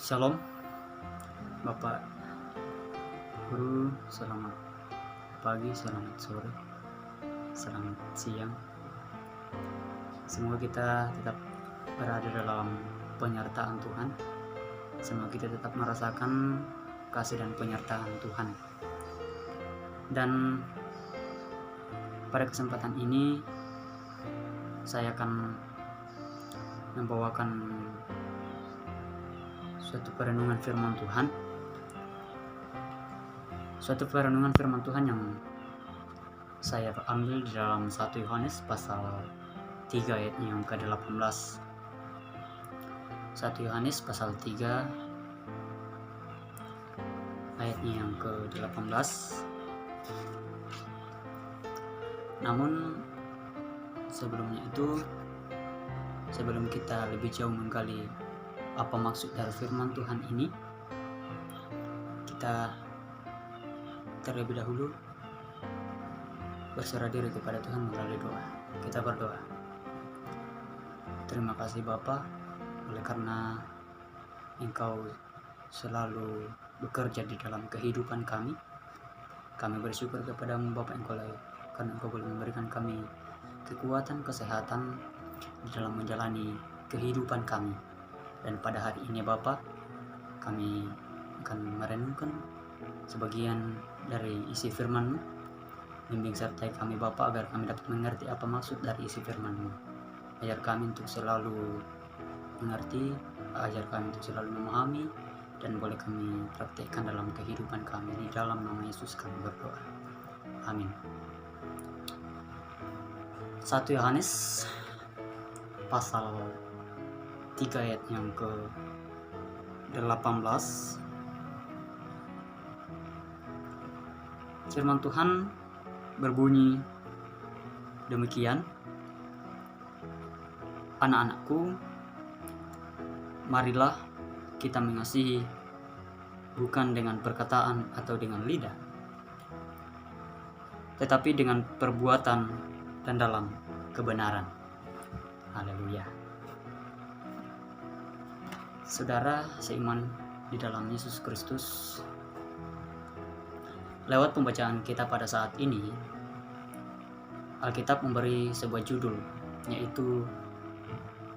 Shalom Bapak Guru, selamat pagi, selamat sore, selamat siang. Semoga kita tetap berada dalam penyertaan Tuhan. Semoga kita tetap merasakan kasih dan penyertaan Tuhan. Dan pada kesempatan ini saya akan membawakan suatu perenungan firman Tuhan. Suatu perenungan firman Tuhan yang saya ambil di dalam 1 Yohanes pasal 3 ayatnya yang ke-18. 1 Yohanes pasal 3 ayatnya yang ke-18. Namun sebelumnya itu, sebelum kita lebih jauh menggali apa maksud dari firman Tuhan ini, kita terlebih dahulu berserah diri kepada Tuhan melalui doa. Kita berdoa. Terima kasih Bapa, oleh karena Engkau selalu bekerja di dalam kehidupan kami. Kami bersyukur kepadamu Bapa karena Engkau boleh memberikan kami kekuatan, kesehatan di dalam menjalani kehidupan kami. Dan pada hari ini Bapa, kami akan merenungkan sebagian dari isi firman-Mu. Bimbing sertai kami Bapa agar kami dapat mengerti apa maksud dari isi firman-Mu. Ajar kami untuk selalu mengerti, ajar kami untuk selalu memahami, dan boleh kami praktekkan dalam kehidupan kami. Di dalam nama Yesus kami berdoa. Amin. 1 Yohanes pasal 3 ayat yang ke-18. Firman Tuhan berbunyi demikian, anak-anakku, marilah kita mengasihi bukan dengan perkataan atau dengan lidah, tetapi dengan perbuatan dan dalam kebenaran. Haleluya. Saudara seiman di dalam Yesus Kristus, lewat pembacaan kita pada saat ini, Alkitab memberi sebuah judul, yaitu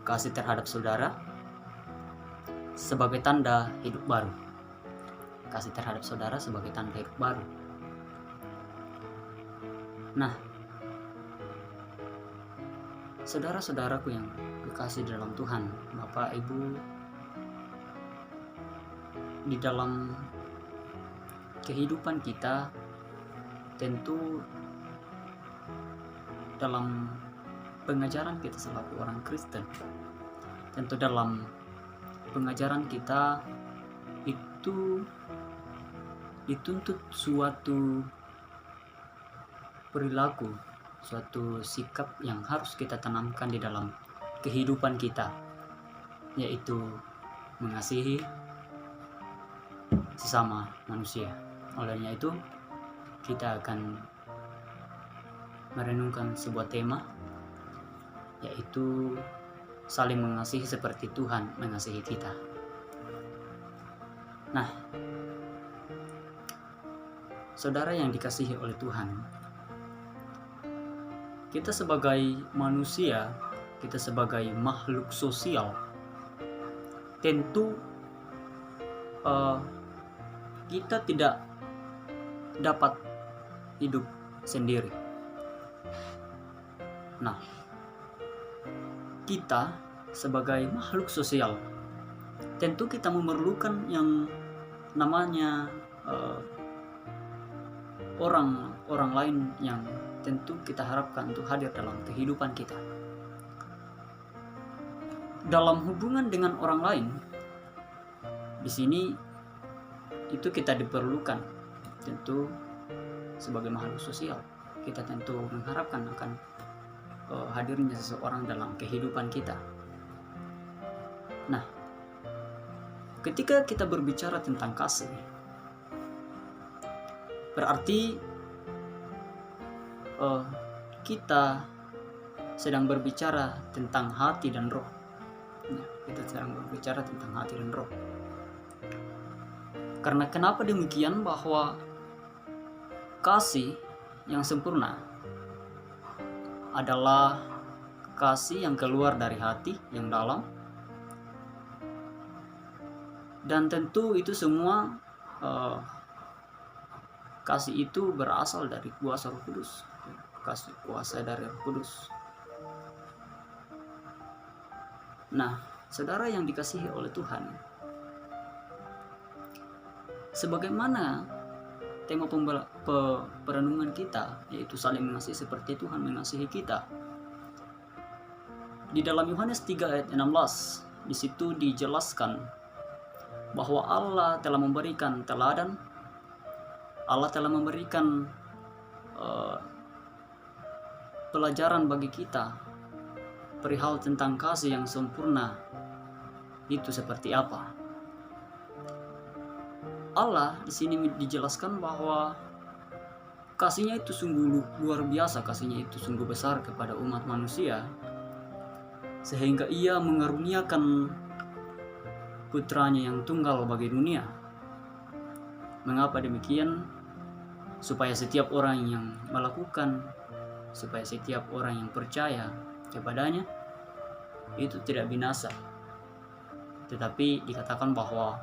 kasih terhadap saudara sebagai tanda hidup baru. Kasih terhadap saudara sebagai tanda hidup baru. Nah, saudara-saudaraku yang kekasih dalam Tuhan, Bapak, Ibu, di dalam kehidupan kita, tentu dalam pengajaran kita selaku orang Kristen, tentu dalam pengajaran kita itu dituntut suatu perilaku, suatu sikap yang harus kita tanamkan di dalam kehidupan kita, yaitu mengasihi sesama manusia. Olehnya itu, kita akan merenungkan sebuah tema, yaitu saling mengasihi seperti Tuhan mengasihi kita. Nah, saudara yang dikasihi oleh Tuhan, kita sebagai manusia, kita sebagai makhluk sosial, tentu kita tidak dapat hidup sendiri. Nah, kita sebagai makhluk sosial, tentu kita memerlukan yang namanya orang lain yang tentu kita harapkan untuk hadir dalam kehidupan kita. Dalam hubungan dengan orang lain, di sini itu kita diperlukan. Tentu sebagai makhluk sosial, kita tentu mengharapkan akan hadirnya seseorang dalam kehidupan kita. Nah, ketika kita berbicara tentang kasih, berarti kita sedang berbicara tentang hati dan roh. Kita sedang berbicara tentang hati dan roh. Karena kenapa demikian? Bahwa kasih yang sempurna adalah kasih yang keluar dari hati yang dalam, dan tentu itu semua kasih itu berasal dari kuasa Roh Kudus, kasih kuasa dari Roh Kudus. Nah, saudara yang dikasihi oleh Tuhan, sebagaimana tema perenungan kita, yaitu saling mengasihi seperti Tuhan mengasihi kita. Di dalam Yohanes 3 ayat 16, di situ dijelaskan bahwa Allah telah memberikan teladan, Allah telah memberikan pelajaran bagi kita perihal tentang kasih yang sempurna itu seperti apa. Allah di sini dijelaskan bahwa kasihnya itu sungguh luar biasa, kasihnya itu sungguh besar kepada umat manusia, sehingga ia mengaruniakan putranya yang tunggal bagi dunia. Mengapa demikian? Supaya setiap orang yang melakukan, supaya setiap orang yang percaya kepadanya itu tidak binasa, tetapi dikatakan bahwa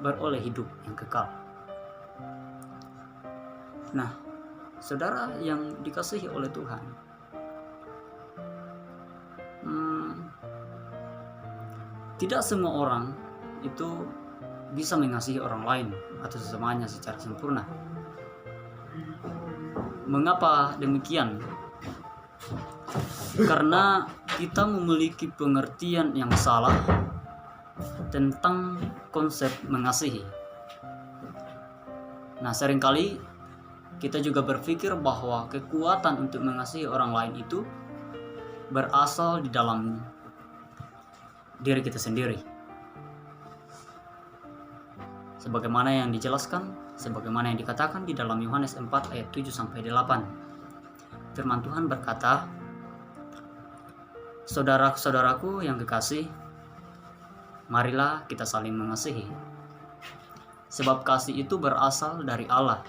beroleh hidup yang kekal. Nah, saudara yang dikasihi oleh Tuhan, tidak semua orang itu bisa mengasihi orang lain atau sesamanya secara sempurna. Mengapa demikian? Karena kita memiliki pengertian yang salah tentang konsep mengasihi. Nah, seringkali kita juga berpikir bahwa kekuatan untuk mengasihi orang lain itu berasal di dalam diri kita sendiri. Sebagaimana yang dijelaskan, sebagaimana yang dikatakan di dalam Yohanes 4 ayat 7-8. Firman Tuhan berkata, "Saudara-saudaraku yang kekasih, marilah kita saling mengasihi. Sebab kasih itu berasal dari Allah.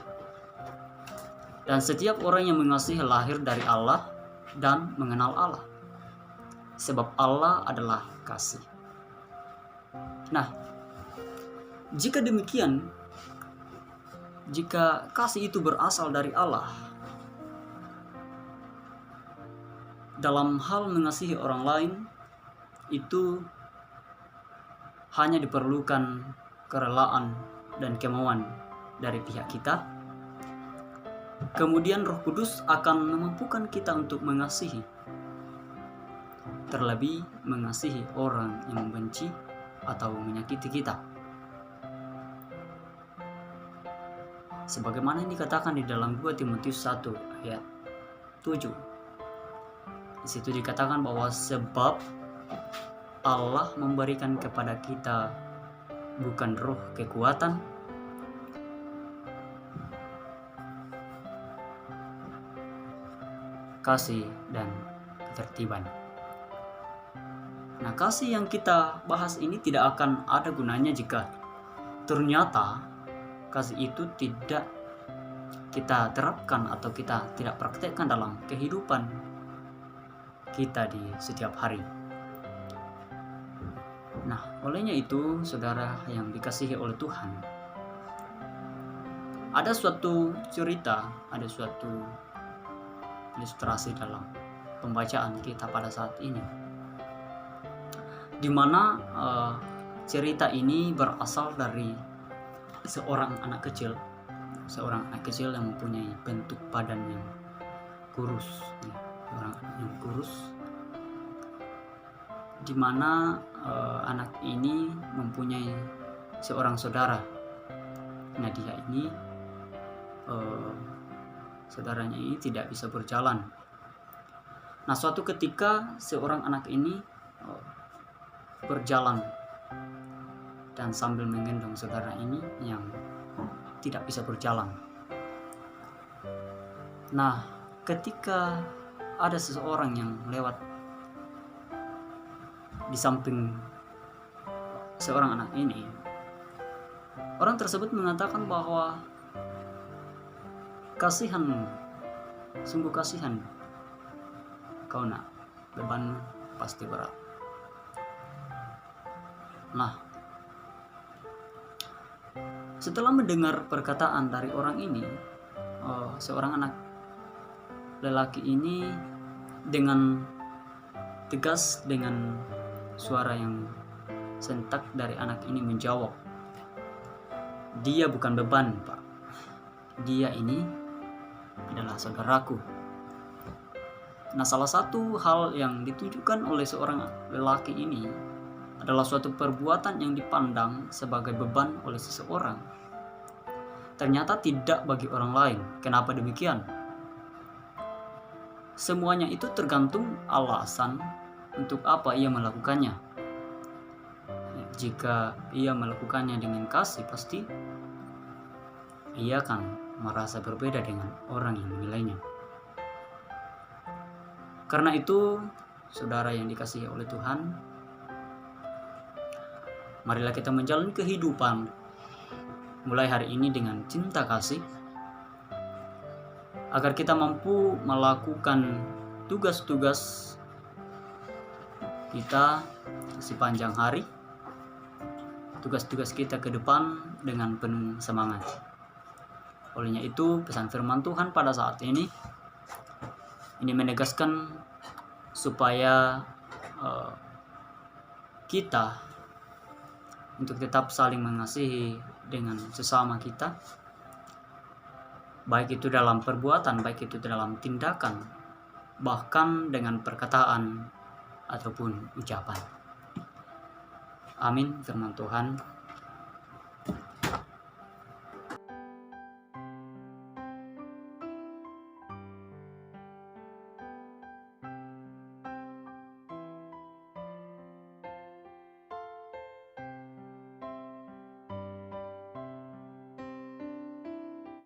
Dan setiap orang yang mengasihi lahir dari Allah dan mengenal Allah. Sebab Allah adalah kasih." Nah, jika demikian, jika kasih itu berasal dari Allah, dalam hal mengasihi orang lain itu hanya diperlukan kerelaan dan kemauan dari pihak kita. Kemudian Roh Kudus akan memampukan kita untuk mengasihi, terlebih mengasihi orang yang membenci atau menyakiti kita. Sebagaimana yang dikatakan di dalam 2 Timotius 1 ayat 7. Di situ dikatakan bahwa sebab Allah memberikan kepada kita bukan roh kekuatan, kasih, dan ketertiban. Nah, kasih yang kita bahas ini tidak akan ada gunanya jika ternyata kasih itu tidak kita terapkan atau kita tidak praktekkan dalam kehidupan kita di setiap hari. Nah, olehnya itu, saudara yang dikasihi oleh Tuhan, ada suatu cerita, ada suatu ilustrasi dalam pembacaan kita pada saat ini, di mana cerita ini berasal dari seorang anak kecil yang mempunyai bentuk badan yang kurus, orang yang kurus, di mana anak ini mempunyai seorang saudara. Nah, dia ini saudaranya ini tidak bisa berjalan. Nah, suatu ketika seorang anak ini berjalan dan sambil menggendong saudara ini yang tidak bisa berjalan. Nah, ketika ada seseorang yang lewat di samping seorang anak ini, Orang tersebut mengatakan bahwa kasihan, sungguh kasihan kau nak, beban pasti berat. Nah, setelah mendengar perkataan dari orang ini, seorang anak lelaki ini dengan tegas, dengan suara yang sentak dari anak ini menjawab, dia bukan beban, Pak. Dia ini adalah saudaraku. Nah, salah satu hal yang ditujukan oleh seorang lelaki ini adalah suatu perbuatan yang dipandang sebagai beban oleh seseorang. Ternyata tidak bagi orang lain. Kenapa demikian? Semuanya itu tergantung alasan untuk apa ia melakukannya. Jika ia melakukannya dengan kasih, pasti ia akan merasa berbeda dengan orang yang menilainya. Karena itu, saudara yang dikasihi oleh Tuhan, marilah kita menjalani kehidupan mulai hari ini dengan cinta kasih, agar kita mampu melakukan tugas-tugas kita sepanjang hari, tugas-tugas kita ke depan dengan penuh semangat. Olehnya itu, pesan firman Tuhan pada saat ini menegaskan supaya kita untuk tetap saling mengasihi dengan sesama kita, baik itu dalam perbuatan, baik itu dalam tindakan, bahkan dengan perkataan ataupun ucapan. Amin, firman Tuhan.